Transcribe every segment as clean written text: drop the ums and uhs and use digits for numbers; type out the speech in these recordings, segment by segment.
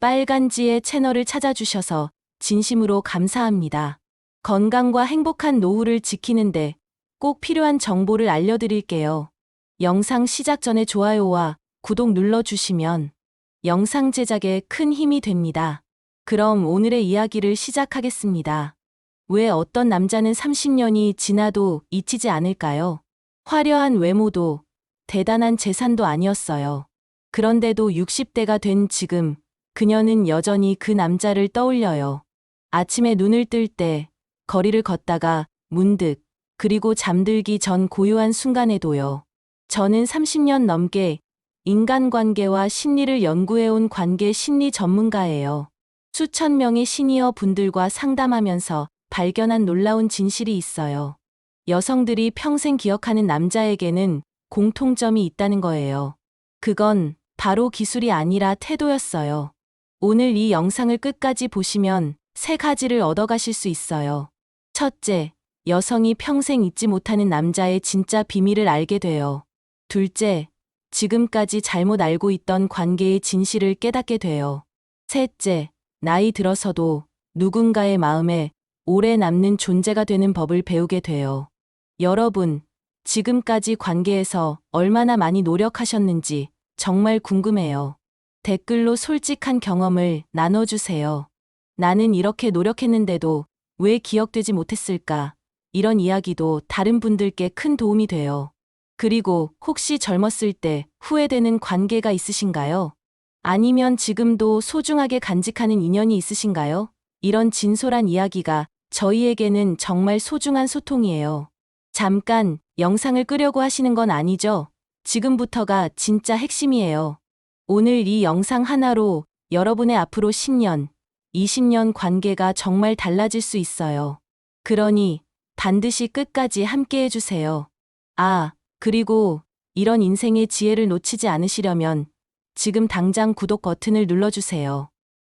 빨간지의 채널을 찾아주셔서 진심으로 감사합니다. 건강과 행복한 노후를 지키는데 꼭 필요한 정보를 알려드릴게요. 영상 시작 전에 좋아요와 구독 눌러주시면 영상 제작에 큰 힘이 됩니다. 그럼 오늘의 이야기를 시작하겠습니다. 왜 어떤 남자는 30년이 지나도 잊히지 않을까요? 화려한 외모도 대단한 재산도 아니었어요. 그런데도 60대가 된 지금 그녀는 여전히 그 남자를 떠올려요. 아침에 눈을 뜰 때, 거리를 걷다가 문득, 그리고 잠들기 전 고요한 순간에도요. 저는 30년 넘게 인간관계와 심리를 연구해온 관계 심리 전문가예요. 수천 명의 시니어 분들과 상담하면서 발견한 놀라운 진실이 있어요. 여성들이 평생 기억하는 남자에게는 공통점이 있다는 거예요. 그건 바로 기술이 아니라 태도였어요. 오늘 이 영상을 끝까지 보시면 3가지를 얻어가실 수 있어요. 첫째, 여성이 평생 잊지 못하는 남자의 진짜 비밀을 알게 돼요. 둘째, 지금까지 잘못 알고 있던 관계의 진실을 깨닫게 돼요. 셋째, 나이 들어서도 누군가의 마음에 오래 남는 존재가 되는 법을 배우게 돼요. 여러분, 지금까지 관계에서 얼마나 많이 노력하셨는지 정말 궁금해요. 댓글로 솔직한 경험을 나눠주세요. 나는 이렇게 노력했는데도 왜 기억되지 못했을까? 이런 이야기도 다른 분들께 큰 도움이 돼요. 그리고 혹시 젊었을 때 후회되는 관계가 있으신가요? 아니면 지금도 소중하게 간직하는 인연이 있으신가요? 이런 진솔한 이야기가 저희에게는 정말 소중한 소통이에요. 잠깐 영상을 끄려고 하시는 건 아니죠? 지금부터가 진짜 핵심이에요. 오늘 이 영상 하나로 여러분의 앞으로 10년, 20년 관계가 정말 달라질 수 있어요. 그러니 반드시 끝까지 함께 해주세요. 아, 그리고 이런 인생의 지혜를 놓치지 않으시려면 지금 당장 구독 버튼을 눌러주세요.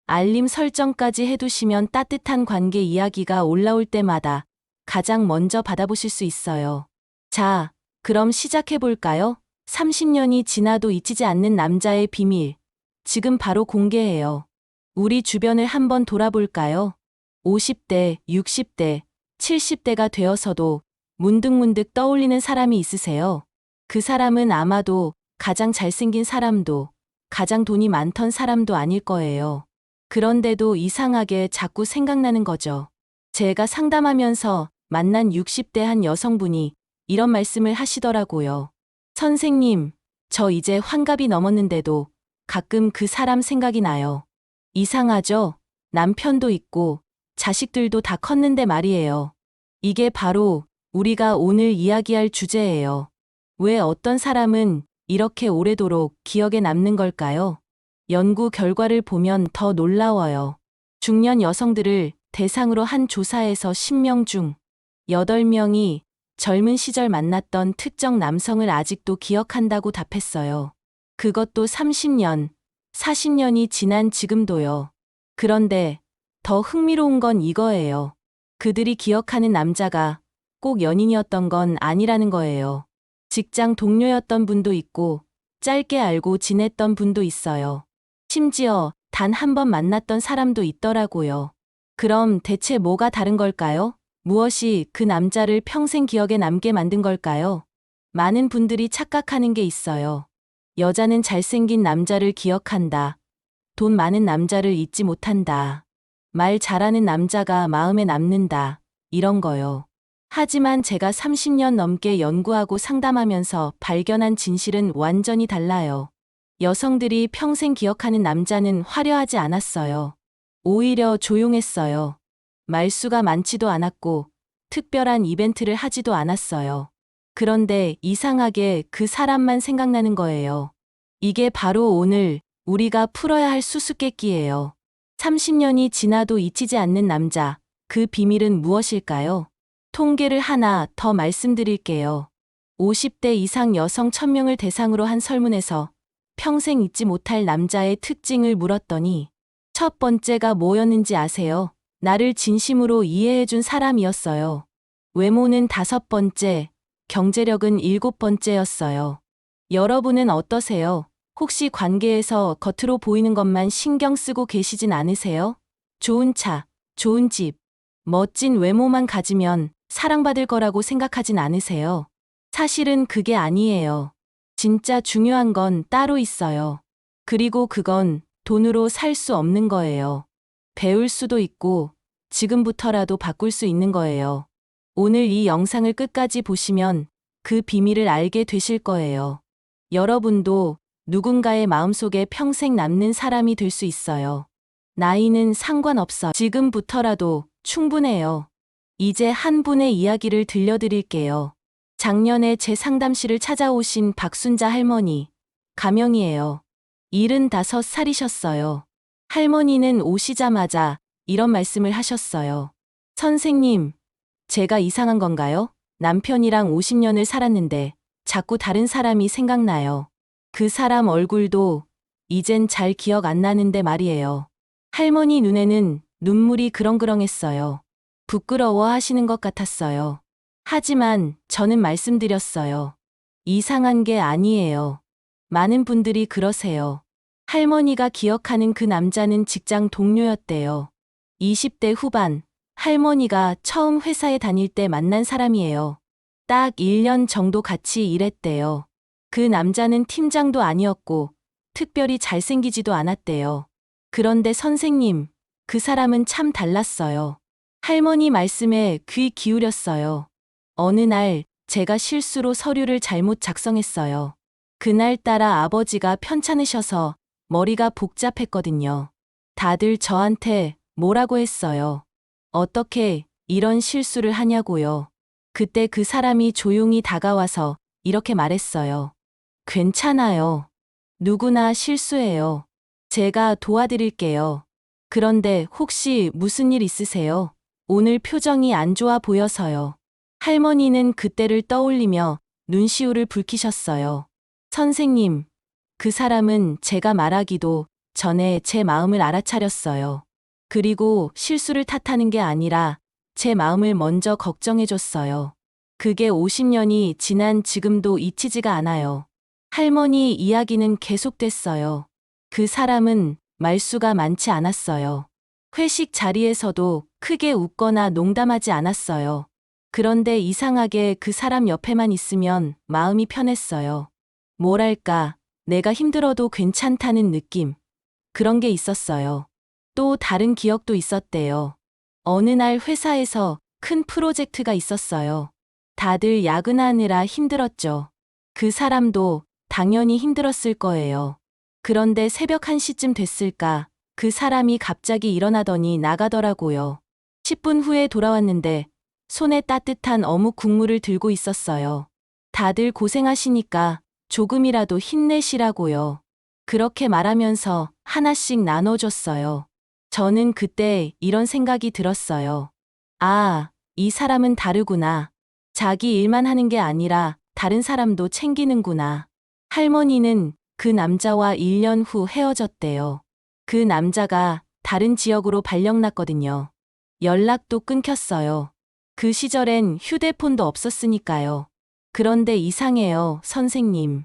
알림 설정까지 해두시면 따뜻한 관계 이야기가 올라올 때마다 가장 먼저 받아보실 수 있어요. 자, 그럼 시작해볼까요? 30년이 지나도 잊히지 않는 남자의 비밀. 지금 바로 공개해요. 우리 주변을 한번 돌아볼까요? 50대, 60대, 70대가 되어서도 문득문득 떠올리는 사람이 있으세요? 그 사람은 아마도 가장 잘생긴 사람도, 가장 돈이 많던 사람도 아닐 거예요. 그런데도 이상하게 자꾸 생각나는 거죠. 제가 상담하면서 만난 60대 한 여성분이 이런 말씀을 하시더라고요. 선생님, 저 이제 환갑이 넘었는데도 가끔 그 사람 생각이 나요. 이상하죠? 남편도 있고 자식들도 다 컸는데 말이에요. 이게 바로 우리가 오늘 이야기할 주제예요. 왜 어떤 사람은 이렇게 오래도록 기억에 남는 걸까요? 연구 결과를 보면 더 놀라워요. 중년 여성들을 대상으로 한 조사에서 10명 중 8명이 젊은 시절 만났던 특정 남성을 아직도 기억한다고 답했어요. 그것도 30년, 40년이 지난 지금도요. 그런데 더 흥미로운 건 이거예요. 그들이 기억하는 남자가 꼭 연인이었던 건 아니라는 거예요. 직장 동료였던 분도 있고 짧게 알고 지냈던 분도 있어요. 심지어 단 한 번 만났던 사람도 있더라고요. 그럼 대체 뭐가 다른 걸까요? 무엇이 그 남자를 평생 기억에 남게 만든 걸까요? 많은 분들이 착각하는 게 있어요. 여자는 잘생긴 남자를 기억한다. 돈 많은 남자를 잊지 못한다. 말 잘하는 남자가 마음에 남는다. 이런 거요. 하지만 제가 30년 넘게 연구하고 상담하면서 발견한 진실은 완전히 달라요. 여성들이 평생 기억하는 남자는 화려하지 않았어요. 오히려 조용했어요. 말수가 많지도 않았고 특별한 이벤트를 하지도 않았어요. 그런데 이상하게 그 사람만 생각나는 거예요. 이게 바로 오늘 우리가 풀어야 할 수수께끼예요. 30년이 지나도 잊히지 않는 남자, 그 비밀은 무엇일까요? 통계를 하나 더 말씀드릴게요. 50대 이상 여성 1000명을 대상으로 한 설문에서 평생 잊지 못할 남자의 특징을 물었더니 첫 번째가 뭐였는지 아세요? 나를 진심으로 이해해준 사람이었어요. 외모는 5번째, 경제력은 7번째였어요. 여러분은 어떠세요? 혹시 관계에서 겉으로 보이는 것만 신경 쓰고 계시진 않으세요? 좋은 차, 좋은 집, 멋진 외모만 가지면 사랑받을 거라고 생각하진 않으세요? 사실은 그게 아니에요. 진짜 중요한 건 따로 있어요. 그리고 그건 돈으로 살 수 없는 거예요. 배울 수도 있고 지금부터라도 바꿀 수 있는 거예요. 오늘 이 영상을 끝까지 보시면 그 비밀을 알게 되실 거예요. 여러분도 누군가의 마음속에 평생 남는 사람이 될 수 있어요. 나이는 상관없어요. 지금부터라도 충분해요. 이제 한 분의 이야기를 들려드릴게요. 작년에 제 상담실을 찾아오신 박순자 할머니, 가명이에요. 75살이셨어요. 할머니는 오시자마자 이런 말씀을 하셨어요. 선생님, 제가 이상한 건가요? 남편이랑 50년을 살았는데 자꾸 다른 사람이 생각나요. 그 사람 얼굴도 이젠 잘 기억 안 나는데 말이에요. 할머니 눈에는 눈물이 그렁그렁했어요. 부끄러워 하시는 것 같았어요. 하지만 저는 말씀드렸어요. 이상한 게 아니에요. 많은 분들이 그러세요. 할머니가 기억하는 그 남자는 직장 동료였대요. 20대 후반, 할머니가 처음 회사에 다닐 때 만난 사람이에요. 딱 1년 정도 같이 일했대요. 그 남자는 팀장도 아니었고, 특별히 잘생기지도 않았대요. 그런데 선생님, 그 사람은 참 달랐어요. 할머니 말씀에 귀 기울였어요. 어느 날 제가 실수로 서류를 잘못 작성했어요. 그날따라 아버지가 편찮으셔서 머리가 복잡했거든요. 다들 저한테 뭐라고 했어요. 어떻게 이런 실수를 하냐고요. 그때 그 사람이 조용히 다가와서 이렇게 말했어요. 괜찮아요. 누구나 실수해요. 제가 도와드릴게요. 그런데 혹시 무슨 일 있으세요? 오늘 표정이 안 좋아 보여서요. 할머니는 그때를 떠올리며 눈시울을 붉히셨어요. 선생님, 그 사람은 제가 말하기도 전에 제 마음을 알아차렸어요. 그리고 실수를 탓하는 게 아니라 제 마음을 먼저 걱정해줬어요. 그게 50년이 지난 지금도 잊히지가 않아요. 할머니 이야기는 계속됐어요. 그 사람은 말수가 많지 않았어요. 회식 자리에서도 크게 웃거나 농담하지 않았어요. 그런데 이상하게 그 사람 옆에만 있으면 마음이 편했어요. 뭐랄까, 내가 힘들어도 괜찮다는 느낌. 그런 게 있었어요. 또 다른 기억도 있었대요. 어느 날 회사에서 큰 프로젝트가 있었어요. 다들 야근하느라 힘들었죠. 그 사람도 당연히 힘들었을 거예요. 그런데 새벽 1시쯤 됐을까, 그 사람이 갑자기 일어나더니 나가더라고요. 10분 후에 돌아왔는데 손에 따뜻한 어묵 국물을 들고 있었어요. 다들 고생하시니까 조금이라도 힘내시라고요. 그렇게 말하면서 하나씩 나눠줬어요. 저는 그때 이런 생각이 들었어요. 아, 이 사람은 다르구나. 자기 일만 하는 게 아니라 다른 사람도 챙기는구나. 할머니는 그 남자와 1년 후 헤어졌대요. 그 남자가 다른 지역으로 발령났거든요. 연락도 끊겼어요. 그 시절엔 휴대폰도 없었으니까요. 그런데 이상해요, 선생님.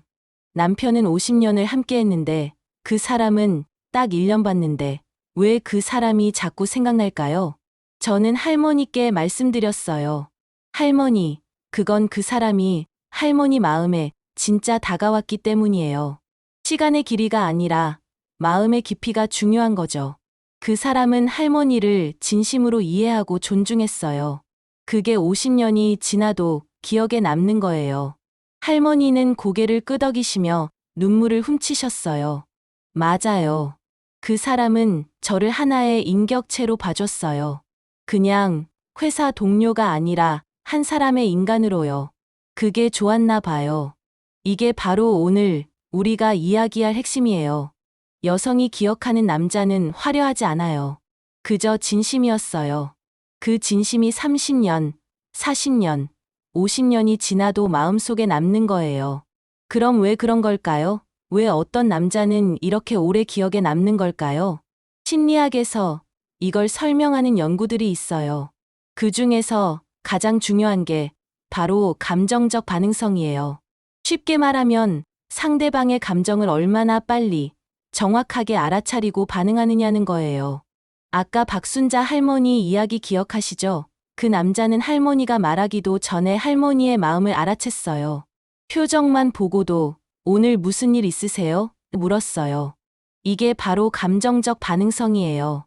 남편은 50년을 함께 했는데 그 사람은 딱 1년 봤는데 왜 그 사람이 자꾸 생각날까요? 저는 할머니께 말씀드렸어요. 할머니, 그건 그 사람이 할머니 마음에 진짜 다가왔기 때문이에요. 시간의 길이가 아니라 마음의 깊이가 중요한 거죠. 그 사람은 할머니를 진심으로 이해하고 존중했어요. 그게 50년이 지나도 기억에 남는 거예요. 할머니는 고개를 끄덕이시며 눈물을 훔치셨어요. 맞아요. 그 사람은 저를 하나의 인격체로 봐줬어요. 그냥 회사 동료가 아니라 한 사람의 인간으로요. 그게 좋았나 봐요. 이게 바로 오늘 우리가 이야기할 핵심이에요. 여성이 기억하는 남자는 화려하지 않아요. 그저 진심이었어요. 그 진심이 30년, 40년, 50년이 지나도 마음속에 남는 거예요. 그럼 왜 그런 걸까요? 왜 어떤 남자는 이렇게 오래 기억에 남는 걸까요? 심리학에서 이걸 설명하는 연구들이 있어요. 그 중에서 가장 중요한 게 바로 감정적 반응성이에요. 쉽게 말하면 상대방의 감정을 얼마나 빨리, 정확하게 알아차리고 반응하느냐는 거예요. 아까 박순자 할머니 이야기 기억하시죠? 그 남자는 할머니가 말하기도 전에 할머니의 마음을 알아챘어요. 표정만 보고도 오늘 무슨 일 있으세요? 물었어요. 이게 바로 감정적 반응성이에요.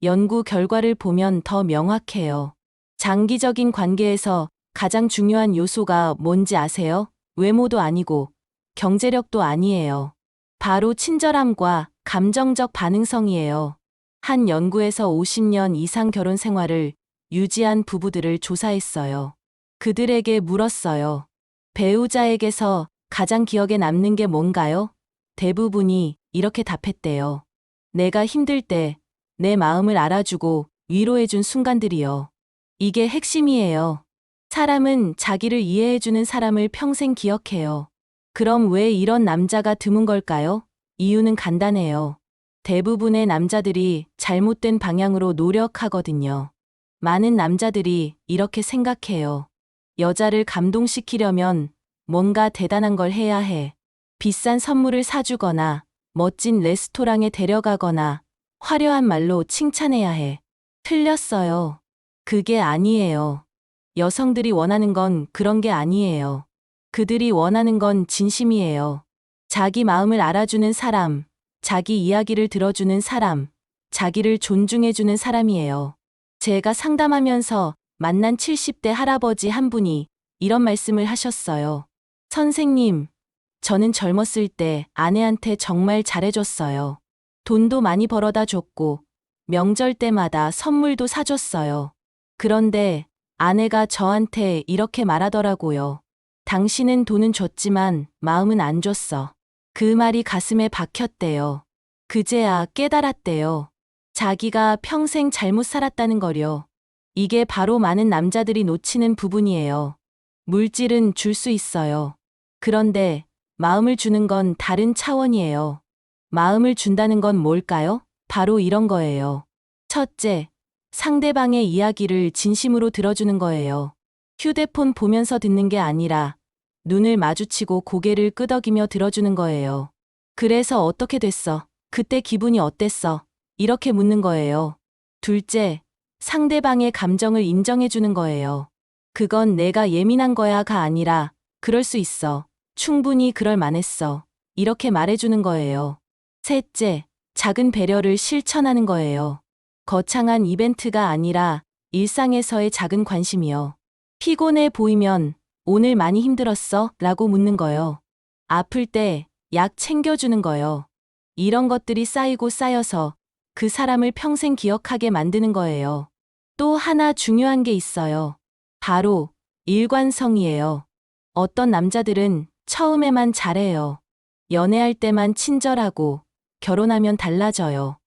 연구 결과를 보면 더 명확해요. 장기적인 관계에서 가장 중요한 요소가 뭔지 아세요? 외모도 아니고 경제력도 아니에요. 바로 친절함과 감정적 반응성이에요. 한 연구에서 50년 이상 결혼 생활을 유지한 부부들을 조사했어요. 그들에게 물었어요. 배우자에게서 가장 기억에 남는 게 뭔가요? 대부분이 이렇게 답했대요. 내가 힘들 때 내 마음을 알아주고 위로해준 순간들이요. 이게 핵심이에요. 사람은 자기를 이해해주는 사람을 평생 기억해요. 그럼 왜 이런 남자가 드문 걸까요? 이유는 간단해요. 대부분의 남자들이 잘못된 방향으로 노력하거든요. 많은 남자들이 이렇게 생각해요. 여자를 감동시키려면 뭔가 대단한 걸 해야 해. 비싼 선물을 사주거나, 멋진 레스토랑에 데려가거나, 화려한 말로 칭찬해야 해. 틀렸어요. 그게 아니에요. 여성들이 원하는 건 그런 게 아니에요. 그들이 원하는 건 진심이에요. 자기 마음을 알아주는 사람, 자기 이야기를 들어주는 사람, 자기를 존중해주는 사람이에요. 제가 상담하면서 만난 70대 할아버지 한 분이 이런 말씀을 하셨어요. 선생님, 저는 젊었을 때 아내한테 정말 잘해줬어요. 돈도 많이 벌어다 줬고, 명절 때마다 선물도 사줬어요. 그런데 아내가 저한테 이렇게 말하더라고요. 당신은 돈은 줬지만 마음은 안 줬어. 그 말이 가슴에 박혔대요. 그제야 깨달았대요. 자기가 평생 잘못 살았다는 거려. 이게 바로 많은 남자들이 놓치는 부분이에요. 물질은 줄 수 있어요. 그런데 마음을 주는 건 다른 차원이에요. 마음을 준다는 건 뭘까요? 바로 이런 거예요. 첫째, 상대방의 이야기를 진심으로 들어주는 거예요. 휴대폰 보면서 듣는 게 아니라 눈을 마주치고 고개를 끄덕이며 들어주는 거예요. 그래서 어떻게 됐어? 그때 기분이 어땠어? 이렇게 묻는 거예요. 둘째, 상대방의 감정을 인정해주는 거예요. 그건 내가 예민한 거야가 아니라 그럴 수 있어. 충분히 그럴 만했어. 이렇게 말해주는 거예요. 셋째, 작은 배려를 실천하는 거예요. 거창한 이벤트가 아니라 일상에서의 작은 관심이요. 피곤해 보이면 오늘 많이 힘들었어? 라고 묻는 거요. 아플 때 약 챙겨주는 거요. 이런 것들이 쌓이고 쌓여서 그 사람을 평생 기억하게 만드는 거예요. 또 하나 중요한 게 있어요. 바로 일관성이에요. 어떤 남자들은 처음에만 잘해요. 연애할 때만 친절하고 결혼하면 달라져요.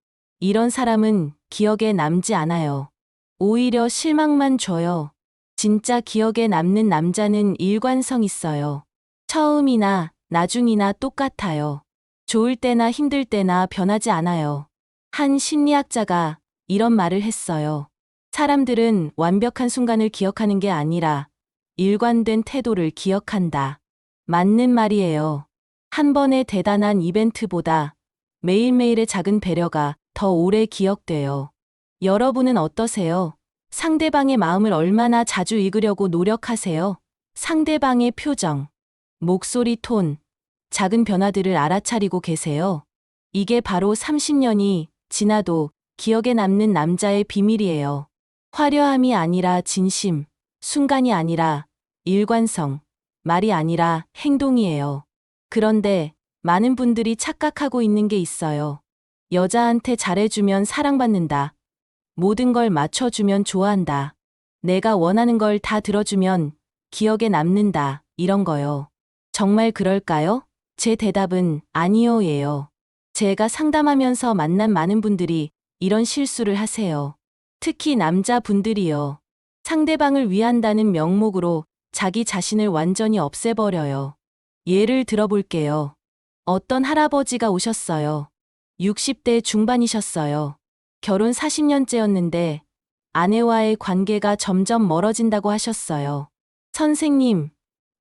이런 사람은 기억에 남지 않아요. 오히려 실망만 줘요. 진짜 기억에 남는 남자는 일관성 있어요. 처음이나 나중이나 똑같아요. 좋을 때나 힘들 때나 변하지 않아요. 한 심리학자가 이런 말을 했어요. 사람들은 완벽한 순간을 기억하는 게 아니라 일관된 태도를 기억한다. 맞는 말이에요. 한 번의 대단한 이벤트보다 매일매일의 작은 배려가 더 오래 기억돼요. 여러분은 어떠세요? 상대방의 마음을 얼마나 자주 읽으려고 노력하세요? 상대방의 표정, 목소리 톤, 작은 변화들을 알아차리고 계세요. 이게 바로 30년이 지나도 기억에 남는 남자의 비밀이에요. 화려함이 아니라 진심, 순간이 아니라 일관성, 말이 아니라 행동이에요. 그런데 많은 분들이 착각하고 있는 게 있어요. 여자한테 잘해주면 사랑받는다. 모든 걸 맞춰주면 좋아한다. 내가 원하는 걸 다 들어주면 기억에 남는다. 이런 거요. 정말 그럴까요? 제 대답은 아니요예요. 제가 상담하면서 만난 많은 분들이 이런 실수를 하세요. 특히 남자분들이요. 상대방을 위한다는 명목으로 자기 자신을 완전히 없애버려요. 예를 들어볼게요. 어떤 할아버지가 오셨어요. 60대 중반이셨어요. 결혼 40년째였는데 아내와의 관계가 점점 멀어진다고 하셨어요. 선생님,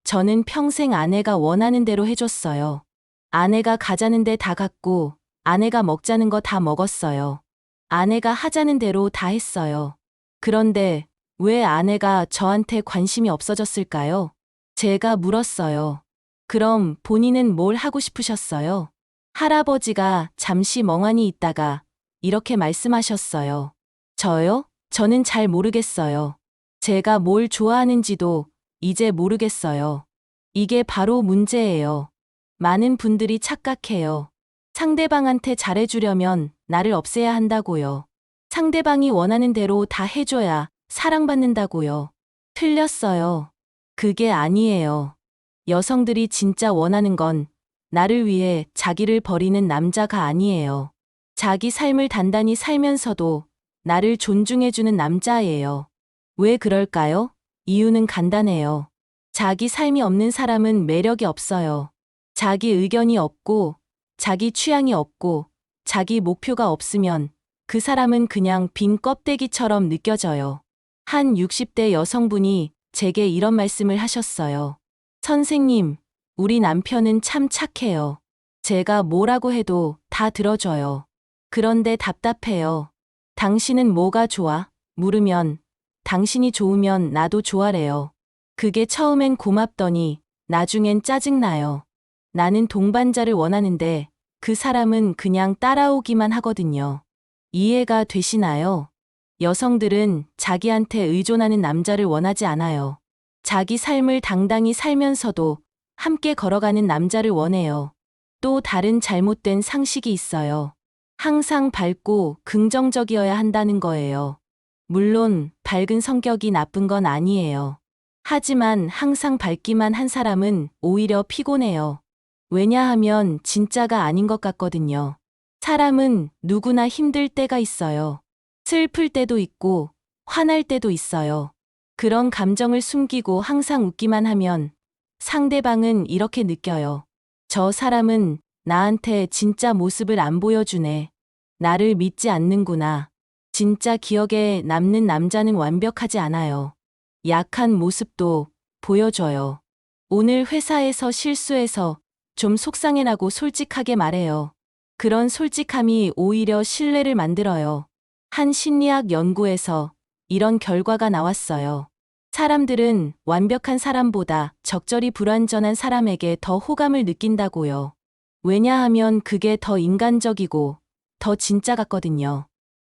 저는 평생 아내가 원하는 대로 해줬어요. 아내가 가자는데 다 갔고, 아내가 먹자는 거 다 먹었어요. 아내가 하자는 대로 다 했어요. 그런데 왜 아내가 저한테 관심이 없어졌을까요? 제가 물었어요. 그럼 본인은 뭘 하고 싶으셨어요? 할아버지가 잠시 멍하니 있다가 이렇게 말씀하셨어요. 저요? 저는 잘 모르겠어요. 제가 뭘 좋아하는지도 이제 모르겠어요. 이게 바로 문제예요. 많은 분들이 착각해요. 상대방한테 잘해주려면 나를 없애야 한다고요. 상대방이 원하는 대로 다 해줘야 사랑받는다고요. 틀렸어요. 그게 아니에요. 여성들이 진짜 원하는 건 나를 위해 자기를 버리는 남자가 아니에요. 자기 삶을 단단히 살면서도 나를 존중해주는 남자예요. 왜 그럴까요? 이유는 간단해요. 자기 삶이 없는 사람은 매력이 없어요. 자기 의견이 없고, 자기 취향이 없고, 자기 목표가 없으면 그 사람은 그냥 빈 껍데기처럼 느껴져요. 한 60대 여성분이 제게 이런 말씀을 하셨어요. 선생님, 우리 남편은 참 착해요. 제가 뭐라고 해도 다 들어줘요. 그런데 답답해요. 당신은 뭐가 좋아? 물으면 당신이 좋으면 나도 좋아래요. 그게 처음엔 고맙더니 나중엔 짜증나요. 나는 동반자를 원하는데 그 사람은 그냥 따라오기만 하거든요. 이해가 되시나요? 여성들은 자기한테 의존하는 남자를 원하지 않아요. 자기 삶을 당당히 살면서도 함께 걸어가는 남자를 원해요. 또 다른 잘못된 상식이 있어요. 항상 밝고 긍정적이어야 한다는 거예요. 물론 밝은 성격이 나쁜 건 아니에요. 하지만 항상 밝기만 한 사람은 오히려 피곤해요. 왜냐하면 진짜가 아닌 것 같거든요. 사람은 누구나 힘들 때가 있어요. 슬플 때도 있고 화날 때도 있어요. 그런 감정을 숨기고 항상 웃기만 하면 상대방은 이렇게 느껴요. 저 사람은 나한테 진짜 모습을 안 보여주네. 나를 믿지 않는구나. 진짜 기억에 남는 남자는 완벽하지 않아요. 약한 모습도 보여줘요. 오늘 회사에서 실수해서 좀 속상해라고 솔직하게 말해요. 그런 솔직함이 오히려 신뢰를 만들어요. 한 심리학 연구에서 이런 결과가 나왔어요. 사람들은 완벽한 사람보다 적절히 불완전한 사람에게 더 호감을 느낀다고요. 왜냐하면 그게 더 인간적이고 더 진짜 같거든요.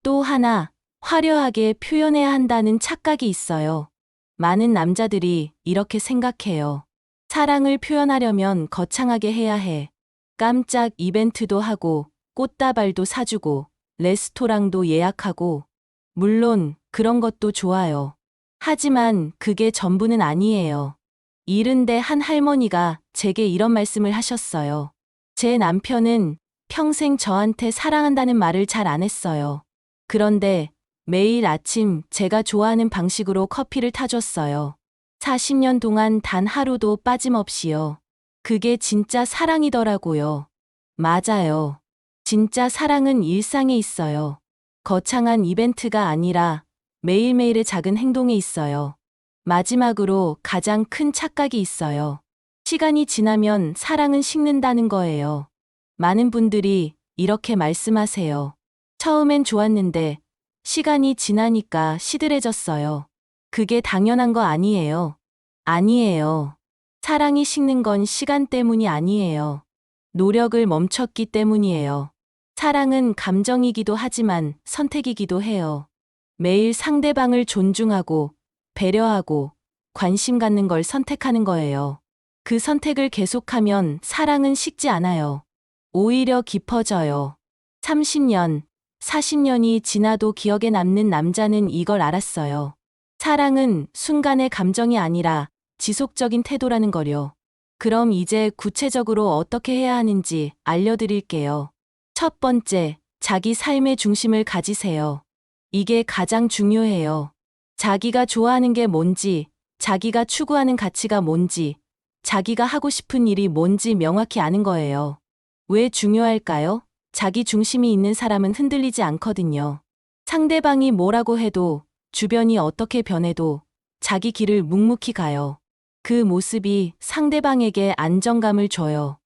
또 하나, 화려하게 표현해야 한다는 착각이 있어요. 많은 남자들이 이렇게 생각해요. 사랑을 표현하려면 거창하게 해야 해. 깜짝 이벤트도 하고, 꽃다발도 사주고, 레스토랑도 예약하고, 물론 그런 것도 좋아요. 하지만 그게 전부는 아니에요. 70대 한 할머니가 제게 이런 말씀을 하셨어요. 제 남편은 평생 저한테 사랑한다는 말을 잘 안 했어요. 그런데 매일 아침 제가 좋아하는 방식으로 커피를 타줬어요. 40년 동안 단 하루도 빠짐없이요. 그게 진짜 사랑이더라고요. 맞아요. 진짜 사랑은 일상에 있어요. 거창한 이벤트가 아니라 매일매일의 작은 행동에 있어요. 마지막으로 가장 큰 착각이 있어요. 시간이 지나면 사랑은 식는다는 거예요. 많은 분들이 이렇게 말씀하세요. 처음엔 좋았는데 시간이 지나니까 시들해졌어요. 그게 당연한 거 아니에요. 아니에요. 사랑이 식는 건 시간 때문이 아니에요. 노력을 멈췄기 때문이에요. 사랑은 감정이기도 하지만 선택이기도 해요. 매일 상대방을 존중하고 배려하고 관심 갖는 걸 선택하는 거예요. 그 선택을 계속하면 사랑은 식지 않아요. 오히려 깊어져요. 30년, 40년이 지나도 기억에 남는 남자는 이걸 알았어요. 사랑은 순간의 감정이 아니라 지속적인 태도라는 거요. 그럼 이제 구체적으로 어떻게 해야 하는지 알려드릴게요. 첫 번째, 자기 삶의 중심을 가지세요. 이게 가장 중요해요. 자기가 좋아하는 게 뭔지, 자기가 추구하는 가치가 뭔지, 자기가 하고 싶은 일이 뭔지 명확히 아는 거예요. 왜 중요할까요? 자기 중심이 있는 사람은 흔들리지 않거든요. 상대방이 뭐라고 해도, 주변이 어떻게 변해도 자기 길을 묵묵히 가요. 그 모습이 상대방에게 안정감을 줘요.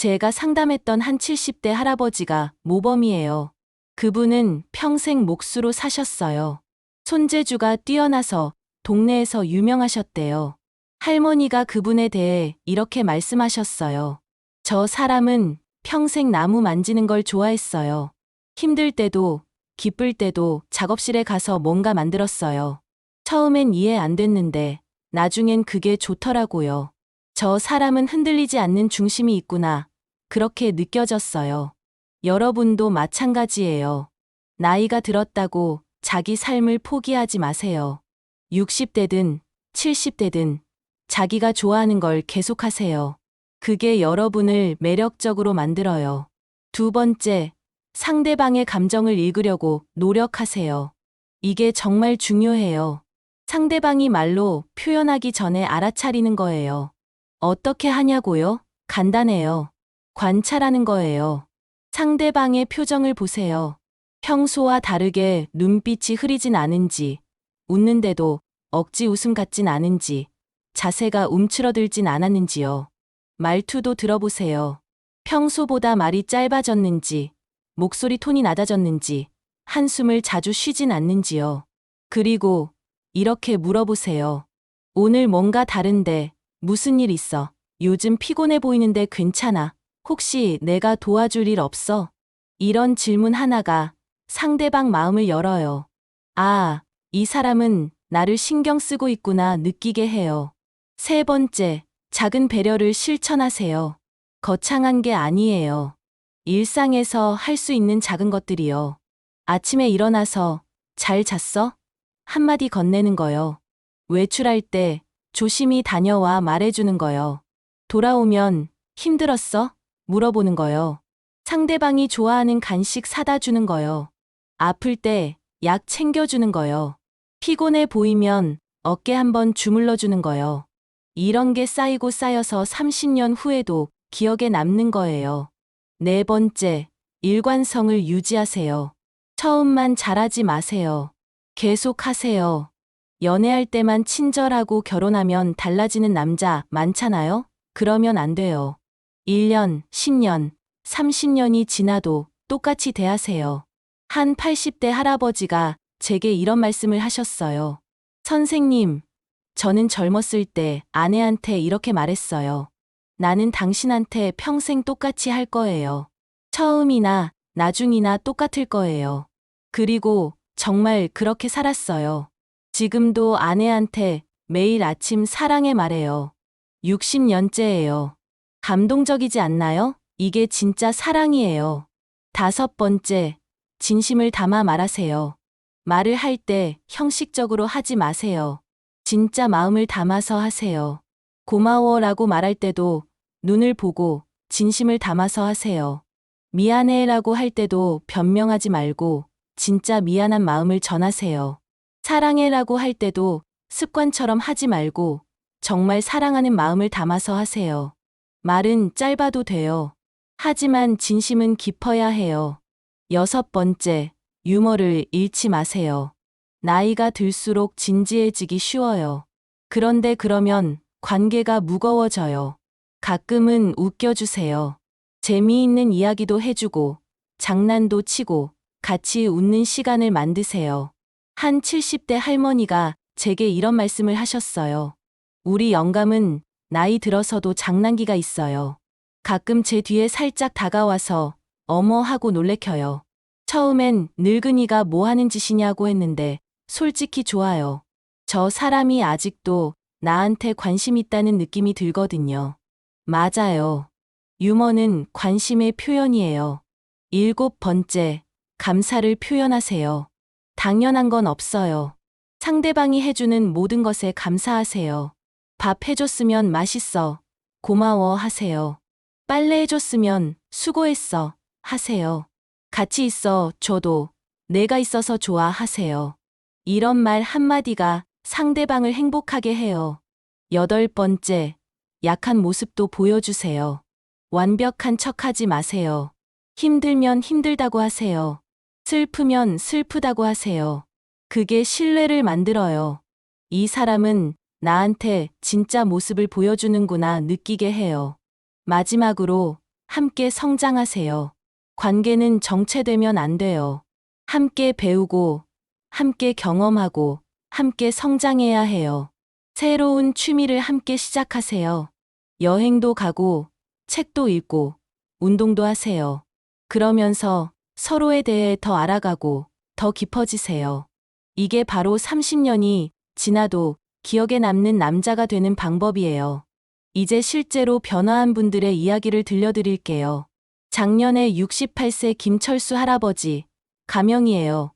제가 상담했던 한 70대 할아버지가 모범이에요. 그분은 평생 목수로 사셨어요. 손재주가 뛰어나서 동네에서 유명하셨대요. 할머니가 그분에 대해 이렇게 말씀하셨어요. 저 사람은 평생 나무 만지는 걸 좋아했어요. 힘들 때도 기쁠 때도 작업실에 가서 뭔가 만들었어요. 처음엔 이해 안 됐는데 나중엔 그게 좋더라고요. 저 사람은 흔들리지 않는 중심이 있구나. 그렇게 느껴졌어요. 여러분도 마찬가지예요. 나이가 들었다고 자기 삶을 포기하지 마세요. 60대든 70대든 자기가 좋아하는 걸 계속하세요. 그게 여러분을 매력적으로 만들어요. 두 번째, 상대방의 감정을 읽으려고 노력하세요. 이게 정말 중요해요. 상대방이 말로 표현하기 전에 알아차리는 거예요. 어떻게 하냐고요? 간단해요. 관찰하는 거예요. 상대방의 표정을 보세요. 평소와 다르게 눈빛이 흐리진 않은지, 웃는데도 억지 웃음 같진 않은지, 자세가 움츠러들진 않았는지요. 말투도 들어보세요. 평소보다 말이 짧아졌는지, 목소리 톤이 낮아졌는지, 한숨을 자주 쉬진 않는지요. 그리고 이렇게 물어보세요. 오늘 뭔가 다른데 무슨 일 있어? 요즘 피곤해 보이는데 괜찮아? 혹시 내가 도와줄 일 없어? 이런 질문 하나가 상대방 마음을 열어요. 아, 이 사람은 나를 신경 쓰고 있구나 느끼게 해요. 세 번째, 작은 배려를 실천하세요. 거창한 게 아니에요. 일상에서 할 수 있는 작은 것들이요. 아침에 일어나서 잘 잤어? 한마디 건네는 거요. 외출할 때 조심히 다녀와 말해주는 거요. 돌아오면 힘들었어? 물어보는 거요. 상대방이 좋아하는 간식 사다 주는 거요. 아플 때 약 챙겨주는 거요. 피곤해 보이면 어깨 한번 주물러 주는 거요. 이런 게 쌓이고 쌓여서 30년 후에도 기억에 남는 거예요. 네 번째, 일관성을 유지하세요. 처음만 잘하지 마세요. 계속 하세요. 연애할 때만 친절하고 결혼하면 달라지는 남자 많잖아요? 그러면 안 돼요. 1년, 10년, 30년이 지나도 똑같이 대하세요. 한 80대 할아버지가 제게 이런 말씀을 하셨어요. 선생님, 저는 젊었을 때 아내한테 이렇게 말했어요. 나는 당신한테 평생 똑같이 할 거예요. 처음이나 나중이나 똑같을 거예요. 그리고 정말 그렇게 살았어요. 지금도 아내한테 매일 아침 사랑해 말해요. 60년째예요. 감동적이지 않나요? 이게 진짜 사랑이에요. 다섯 번째, 진심을 담아 말하세요. 말을 할 때 형식적으로 하지 마세요. 진짜 마음을 담아서 하세요. 고마워라고 말할 때도 눈을 보고 진심을 담아서 하세요. 미안해라고 할 때도 변명하지 말고 진짜 미안한 마음을 전하세요. 사랑해라고 할 때도 습관처럼 하지 말고 정말 사랑하는 마음을 담아서 하세요. 말은 짧아도 돼요. 하지만 진심은 깊어야 해요. 여섯 번째, 유머를 잃지 마세요. 나이가 들수록 진지해지기 쉬워요. 그런데 그러면 관계가 무거워져요. 가끔은 웃겨주세요. 재미있는 이야기도 해주고, 장난도 치고, 같이 웃는 시간을 만드세요. 한 70대 할머니가 제게 이런 말씀을 하셨어요. 우리 영감은 나이 들어서도 장난기가 있어요. 가끔 제 뒤에 살짝 다가와서 어머 하고 놀래켜요. 처음엔 늙은이가 뭐 하는 짓이냐고 했는데 솔직히 좋아요. 저 사람이 아직도 나한테 관심 있다는 느낌이 들거든요. 맞아요. 유머는 관심의 표현이에요. 일곱 번째, 감사를 표현하세요. 당연한 건 없어요. 상대방이 해주는 모든 것에 감사하세요. 밥 해줬으면 맛있어. 고마워 하세요. 빨래 해줬으면 수고했어. 하세요. 같이 있어 줘도 내가 있어서 좋아 하세요. 이런 말 한마디가 상대방을 행복하게 해요. 여덟 번째, 약한 모습도 보여주세요. 완벽한 척하지 마세요. 힘들면 힘들다고 하세요. 슬프면 슬프다고 하세요. 그게 신뢰를 만들어요. 이 사람은 나한테 진짜 모습을 보여주는구나 느끼게 해요. 마지막으로 함께 성장하세요. 관계는 정체되면 안 돼요. 함께 배우고, 함께 경험하고, 함께 성장해야 해요. 새로운 취미를 함께 시작하세요. 여행도 가고, 책도 읽고, 운동도 하세요. 그러면서 서로에 대해 더 알아가고, 더 깊어지세요. 이게 바로 30년이 지나도 기억에 남는 남자가 되는 방법이에요. 이제 실제로 변화한 분들의 이야기를 들려드릴게요. 작년에 68세 김철수 할아버지, 가명이에요.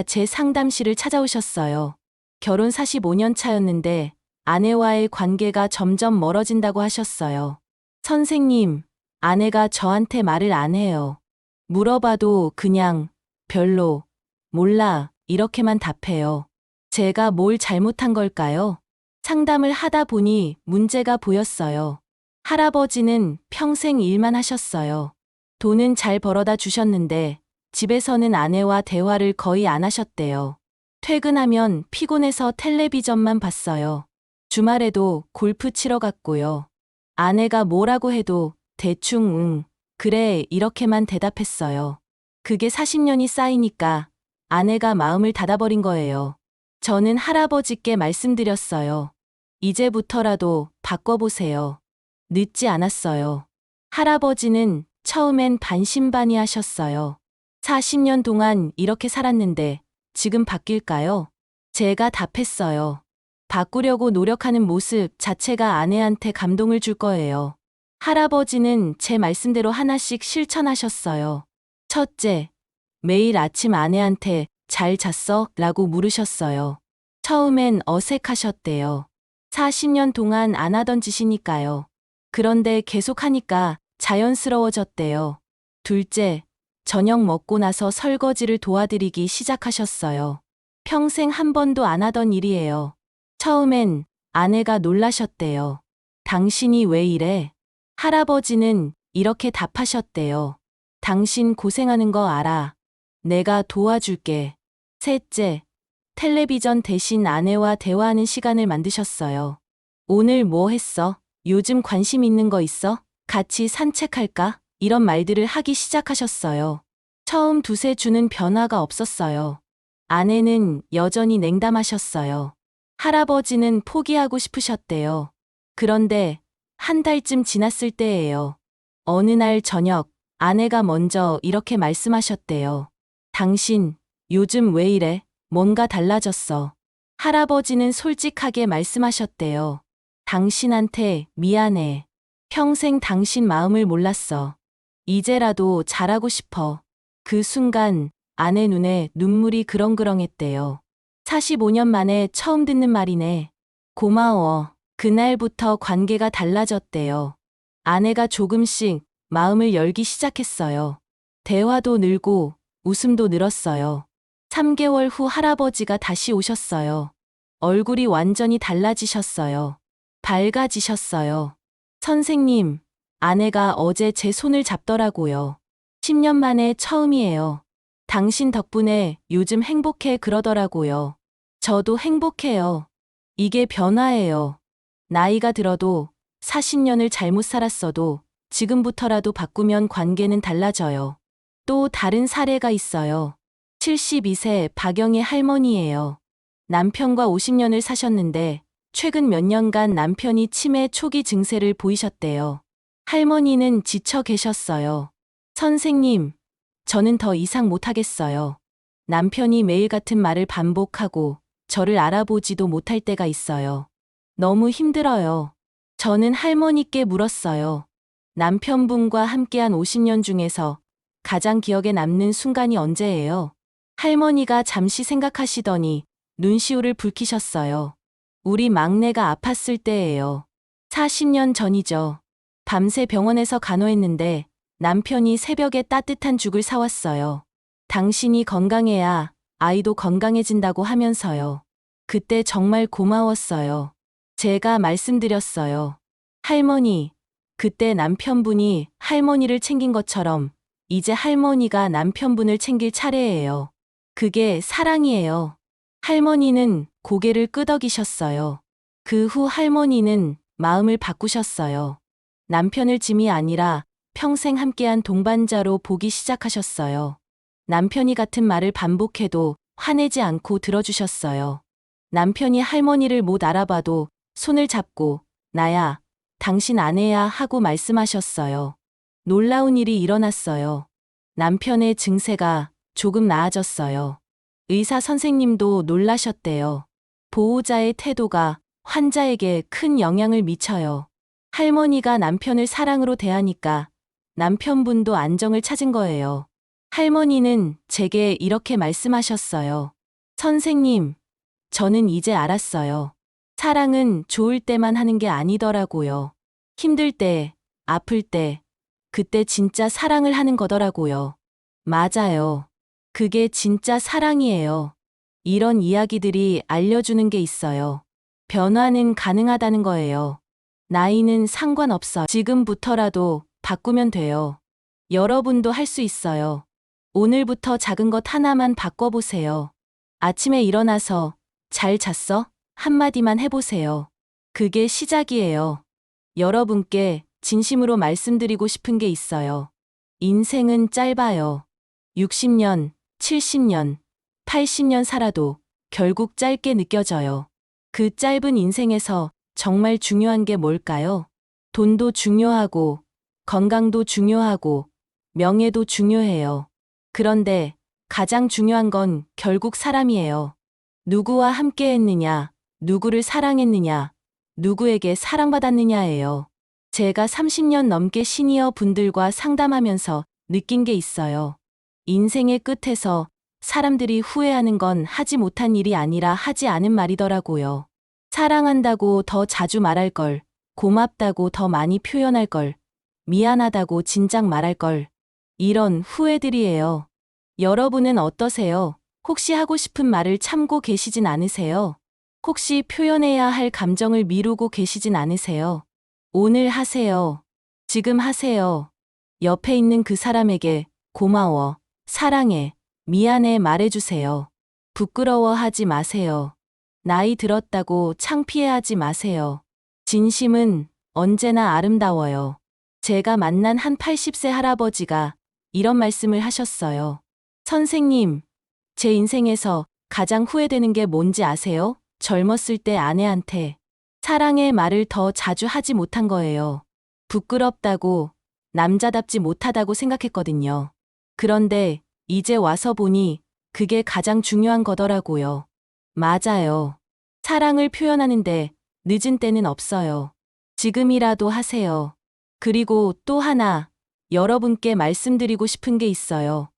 제 상담실을 찾아오셨어요. 결혼 45년 차였는데 아내와의 관계가 점점 멀어진다고 하셨어요. 선생님, 아내가 저한테 말을 안 해요. 물어봐도 그냥 별로, 몰라, 이렇게만 답해요. 제가 뭘 잘못한 걸까요? 상담을 하다 보니 문제가 보였어요. 할아버지는 평생 일만 하셨어요. 돈은 잘 벌어다 주셨는데 집에서는 아내와 대화를 거의 안 하셨대요. 퇴근하면 피곤해서 텔레비전만 봤어요. 주말에도 골프 치러 갔고요. 아내가 뭐라고 해도 대충 응, 그래 이렇게만 대답했어요. 그게 40년이 쌓이니까 아내가 마음을 닫아버린 거예요. 저는 할아버지께 말씀드렸어요. 이제부터라도 바꿔보세요. 늦지 않았어요. 할아버지는 처음엔 반신반의하셨어요. 40년 동안 이렇게 살았는데 지금 바뀔까요? 제가 답했어요. 바꾸려고 노력하는 모습 자체가 아내한테 감동을 줄 거예요. 할아버지는 제 말씀대로 하나씩 실천하셨어요. 첫째, 매일 아침 아내한테 잘 잤어? 라고 물으셨어요. 처음엔 어색하셨대요. 40년 동안 안 하던 짓이니까요. 그런데 계속 하니까 자연스러워졌대요. 둘째, 저녁 먹고 나서 설거지를 도와드리기 시작하셨어요. 평생 한 번도 안 하던 일이에요. 처음엔 아내가 놀라셨대요. 당신이 왜 이래? 할아버지는 이렇게 답하셨대요. 당신 고생하는 거 알아. 내가 도와줄게. 셋째, 텔레비전 대신 아내와 대화하는 시간을 만드셨어요. 오늘 뭐 했어? 요즘 관심 있는 거 있어? 같이 산책할까? 이런 말들을 하기 시작하셨어요. 처음 두세 주는 변화가 없었어요. 아내는 여전히 냉담하셨어요. 할아버지는 포기하고 싶으셨대요. 그런데 한 달쯤 지났을 때예요. 어느 날 저녁 아내가 먼저 이렇게 말씀하셨대요. 당신, 요즘 왜 이래? 뭔가 달라졌어. 할아버지는 솔직하게 말씀하셨대요. 당신한테 미안해. 평생 당신 마음을 몰랐어. 이제라도 잘하고 싶어. 그 순간 아내 눈에 눈물이 그렁그렁했대요. 45년 만에 처음 듣는 말이네. 고마워. 그날부터 관계가 달라졌대요. 아내가 조금씩 마음을 열기 시작했어요. 대화도 늘고 웃음도 늘었어요. 3개월 후 할아버지가 다시 오셨어요. 얼굴이 완전히 달라지셨어요. 밝아지셨어요. 선생님, 아내가 어제 제 손을 잡더라고요. 10년 만에 처음이에요. 당신 덕분에 요즘 행복해 그러더라고요. 저도 행복해요. 이게 변화예요. 나이가 들어도 40년을 잘못 살았어도 지금부터라도 바꾸면 관계는 달라져요. 또 다른 사례가 있어요. 72세 박영희 할머니예요. 남편과 50년을 사셨는데 최근 몇 년간 남편이 치매 초기 증세를 보이셨대요. 할머니는 지쳐 계셨어요. 선생님, 저는 더 이상 못하겠어요. 남편이 매일 같은 말을 반복하고 저를 알아보지도 못할 때가 있어요. 너무 힘들어요. 저는 할머니께 물었어요. 남편분과 함께한 50년 중에서 가장 기억에 남는 순간이 언제예요? 할머니가 잠시 생각하시더니 눈시울을 붉히셨어요. 우리 막내가 아팠을 때예요. 40년 전이죠. 밤새 병원에서 간호했는데 남편이 새벽에 따뜻한 죽을 사왔어요. 당신이 건강해야 아이도 건강해진다고 하면서요. 그때 정말 고마웠어요. 제가 말씀드렸어요. 할머니, 그때 남편분이 할머니를 챙긴 것처럼 이제 할머니가 남편분을 챙길 차례예요. 그게 사랑이에요. 할머니는 고개를 끄덕이셨어요. 그 후 할머니는 마음을 바꾸셨어요. 남편을 짐이 아니라 평생 함께한 동반자로 보기 시작하셨어요. 남편이 같은 말을 반복해도 화내지 않고 들어주셨어요. 남편이 할머니를 못 알아봐도 손을 잡고 나야, 당신 아내야 하고 말씀하셨어요. 놀라운 일이 일어났어요. 남편의 증세가 조금 나아졌어요. 의사 선생님도 놀라셨대요. 보호자의 태도가 환자에게 큰 영향을 미쳐요. 할머니가 남편을 사랑으로 대하니까 남편분도 안정을 찾은 거예요. 할머니는 제게 이렇게 말씀하셨어요. 선생님, 저는 이제 알았어요. 사랑은 좋을 때만 하는 게 아니더라고요. 힘들 때, 아플 때, 그때 진짜 사랑을 하는 거더라고요. 맞아요. 그게 진짜 사랑이에요. 이런 이야기들이 알려주는 게 있어요. 변화는 가능하다는 거예요. 나이는 상관없어. 지금부터라도 바꾸면 돼요. 여러분도 할 수 있어요. 오늘부터 작은 것 하나만 바꿔보세요. 아침에 일어나서 잘 잤어? 한마디만 해보세요. 그게 시작이에요. 여러분께 진심으로 말씀드리고 싶은 게 있어요. 인생은 짧아요. 60년, 70년, 80년 살아도 결국 짧게 느껴져요. 그 짧은 인생에서 정말 중요한 게 뭘까요? 돈도 중요하고, 건강도 중요하고, 명예도 중요해요. 그런데 가장 중요한 건 결국 사람이에요. 누구와 함께 했느냐, 누구를 사랑했느냐, 누구에게 사랑받았느냐예요. 제가 30년 넘게 시니어 분들과 상담하면서 느낀 게 있어요. 인생의 끝에서 사람들이 후회하는 건 하지 못한 일이 아니라 하지 않은 말이더라고요. 사랑한다고 더 자주 말할 걸, 고맙다고 더 많이 표현할 걸, 미안하다고 진작 말할 걸. 이런 후회들이에요. 여러분은 어떠세요? 혹시 하고 싶은 말을 참고 계시진 않으세요? 혹시 표현해야 할 감정을 미루고 계시진 않으세요? 오늘 하세요. 지금 하세요. 옆에 있는 그 사람에게 고마워, 사랑해, 미안해 말해주세요. 부끄러워하지 마세요. 나이 들었다고 창피해하지 마세요. 진심은 언제나 아름다워요. 제가 만난 한 80세 할아버지가 이런 말씀을 하셨어요. 선생님, 제 인생에서 가장 후회되는 게 뭔지 아세요? 젊었을 때 아내한테 사랑의 말을 더 자주 하지 못한 거예요. 부끄럽다고, 남자답지 못하다고 생각했거든요. 그런데 이제 와서 보니 그게 가장 중요한 거더라고요. 맞아요. 사랑을 표현하는데 늦은 때는 없어요. 지금이라도 하세요. 그리고 또 하나, 여러분께 말씀드리고 싶은 게 있어요.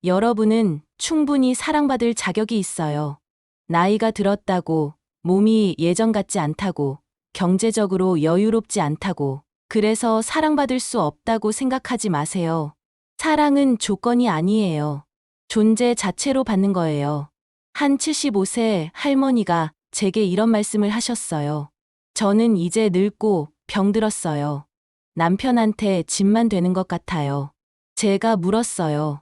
여러분은 충분히 사랑받을 자격이 있어요. 나이가 들었다고, 몸이 예전 같지 않다고, 경제적으로 여유롭지 않다고, 그래서 사랑받을 수 없다고 생각하지 마세요. 사랑은 조건이 아니에요. 존재 자체로 받는 거예요. 한 75세 할머니가 제게 이런 말씀을 하셨어요. 저는 이제 늙고 병들었어요. 남편한테 짐만 되는 것 같아요. 제가 물었어요.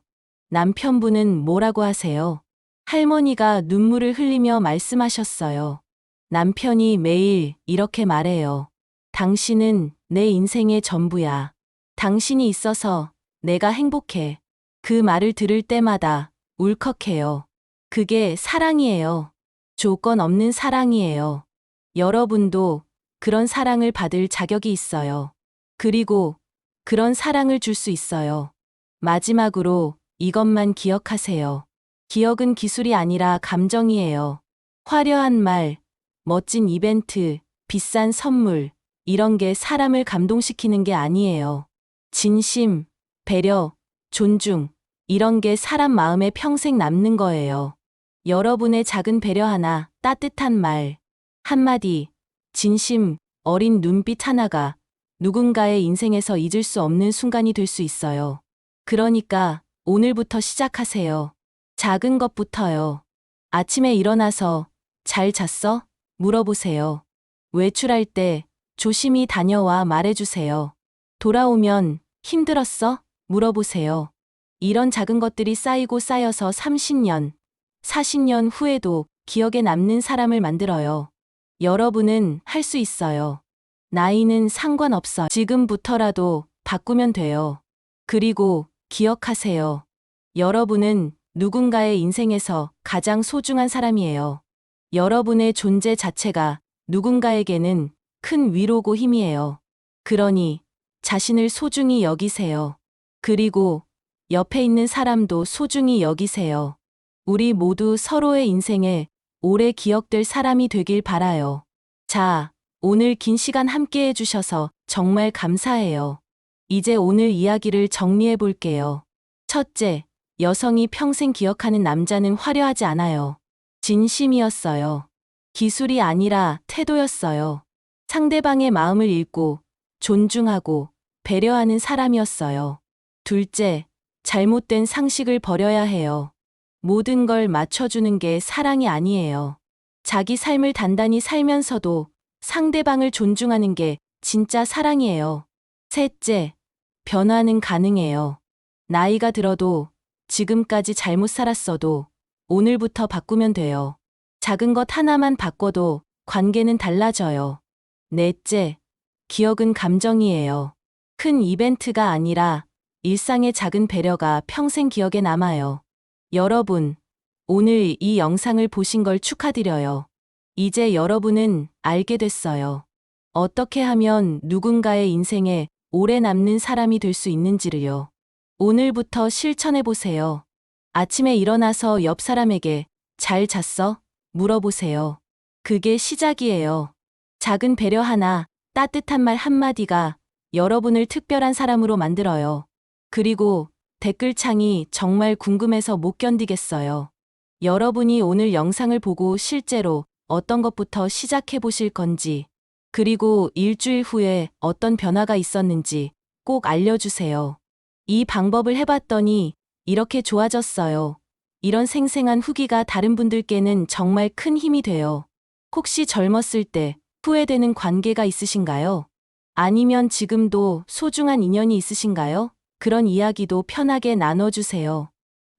남편분은 뭐라고 하세요? 할머니가 눈물을 흘리며 말씀하셨어요. 남편이 매일 이렇게 말해요. 당신은 내 인생의 전부야. 당신이 있어서 내가 행복해. 그 말을 들을 때마다 울컥해요. 그게 사랑이에요. 조건 없는 사랑이에요. 여러분도 그런 사랑을 받을 자격이 있어요. 그리고 그런 사랑을 줄 수 있어요. 마지막으로 이것만 기억하세요. 기억은 기술이 아니라 감정이에요. 화려한 말, 멋진 이벤트, 비싼 선물, 이런 게 사람을 감동시키는 게 아니에요. 진심, 배려, 존중, 이런 게 사람 마음에 평생 남는 거예요. 여러분의 작은 배려 하나, 따뜻한 말, 한마디, 진심, 어린 눈빛 하나가 누군가의 인생에서 잊을 수 없는 순간이 될 수 있어요. 그러니까 오늘부터 시작하세요. 작은 것부터요. 아침에 일어나서 잘 잤어? 물어보세요. 외출할 때 조심히 다녀와 말해주세요. 돌아오면 힘들었어? 물어보세요. 이런 작은 것들이 쌓이고 쌓여서 30년, 40년 후에도 기억에 남는 사람을 만들어요. 여러분은 할 수 있어요. 나이는 상관없어. 지금부터라도 바꾸면 돼요. 그리고 기억하세요. 여러분은 누군가의 인생에서 가장 소중한 사람이에요. 여러분의 존재 자체가 누군가에게는 큰 위로고 힘이에요. 그러니 자신을 소중히 여기세요. 그리고 옆에 있는 사람도 소중히 여기세요. 우리 모두 서로의 인생에 오래 기억될 사람이 되길 바라요. 자, 오늘 긴 시간 함께 해주셔서 정말 감사해요. 이제 오늘 이야기를 정리해 볼게요. 첫째, 여성이 평생 기억하는 남자는 화려하지 않아요. 진심이었어요. 기술이 아니라 태도였어요. 상대방의 마음을 읽고 존중하고 배려하는 사람이었어요. 둘째, 잘못된 상식을 버려야 해요. 모든 걸 맞춰주는 게 사랑이 아니에요. 자기 삶을 단단히 살면서도 상대방을 존중하는 게 진짜 사랑이에요. 셋째, 변화는 가능해요. 나이가 들어도 지금까지 잘못 살았어도 오늘부터 바꾸면 돼요. 작은 것 하나만 바꿔도 관계는 달라져요. 넷째, 기억은 감정이에요. 큰 이벤트가 아니라 일상의 작은 배려가 평생 기억에 남아요. 여러분, 오늘 이 영상을 보신 걸 축하드려요. 이제 여러분은 알게 됐어요. 어떻게 하면 누군가의 인생에 오래 남는 사람이 될 수 있는지를요. 오늘부터 실천해 보세요. 아침에 일어나서 옆 사람에게 잘 잤어? 물어보세요. 그게 시작이에요. 작은 배려 하나, 따뜻한 말 한마디가 여러분을 특별한 사람으로 만들어요. 그리고 댓글창이 정말 궁금해서 못 견디겠어요. 여러분이 오늘 영상을 보고 실제로 어떤 것부터 시작해 보실 건지, 그리고 일주일 후에 어떤 변화가 있었는지 꼭 알려주세요. 이 방법을 해봤더니 이렇게 좋아졌어요. 이런 생생한 후기가 다른 분들께는 정말 큰 힘이 돼요. 혹시 젊었을 때 후회되는 관계가 있으신가요? 아니면 지금도 소중한 인연이 있으신가요? 그런 이야기도 편하게 나눠주세요.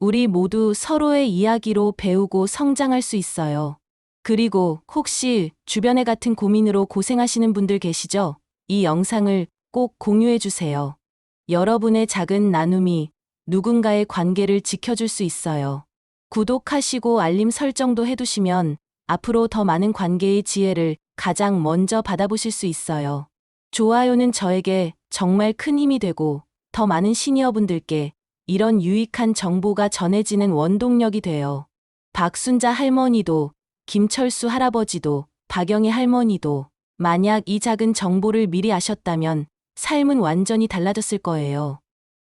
우리 모두 서로의 이야기로 배우고 성장할 수 있어요. 그리고 혹시 주변에 같은 고민으로 고생하시는 분들 계시죠? 이 영상을 꼭 공유해주세요. 여러분의 작은 나눔이 누군가의 관계를 지켜줄 수 있어요. 구독하시고 알림 설정도 해두시면 앞으로 더 많은 관계의 지혜를 가장 먼저 받아보실 수 있어요. 좋아요는 저에게 정말 큰 힘이 되고 더 많은 시니어분들께 이런 유익한 정보가 전해지는 원동력이 돼요. 박순자 할머니도, 김철수 할아버지도, 박영애 할머니도 만약 이 작은 정보를 미리 아셨다면 삶은 완전히 달라졌을 거예요.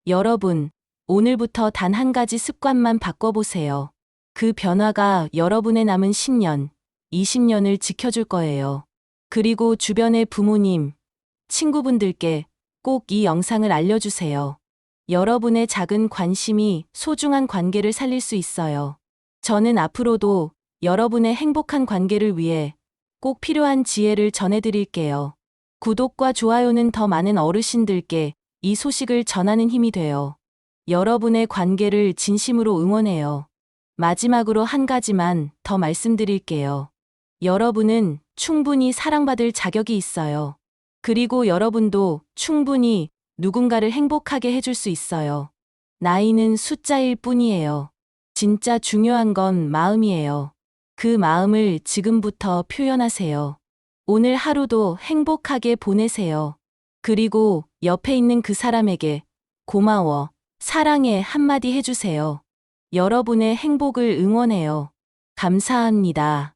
여러분, 오늘부터 단 한 가지 습관만 바꿔보세요. 그 변화가 여러분의 남은 10년, 20년을 지켜줄 거예요. 그리고 주변의 부모님, 친구분들께 꼭 이 영상을 알려주세요. 여러분의 작은 관심이 소중한 관계를 살릴 수 있어요. 저는 앞으로도 여러분의 행복한 관계를 위해 꼭 필요한 지혜를 전해드릴게요. 구독과 좋아요는 더 많은 어르신들께 이 소식을 전하는 힘이 돼요. 여러분의 관계를 진심으로 응원해요. 마지막으로 한 가지만 더 말씀드릴게요. 여러분은 충분히 사랑받을 자격이 있어요. 그리고 여러분도 충분히 누군가를 행복하게 해줄 수 있어요. 나이는 숫자일 뿐이에요. 진짜 중요한 건 마음이에요. 그 마음을 지금부터 표현하세요. 오늘 하루도 행복하게 보내세요. 그리고 옆에 있는 그 사람에게 고마워, 사랑해 한마디 해주세요. 여러분의 행복을 응원해요. 감사합니다.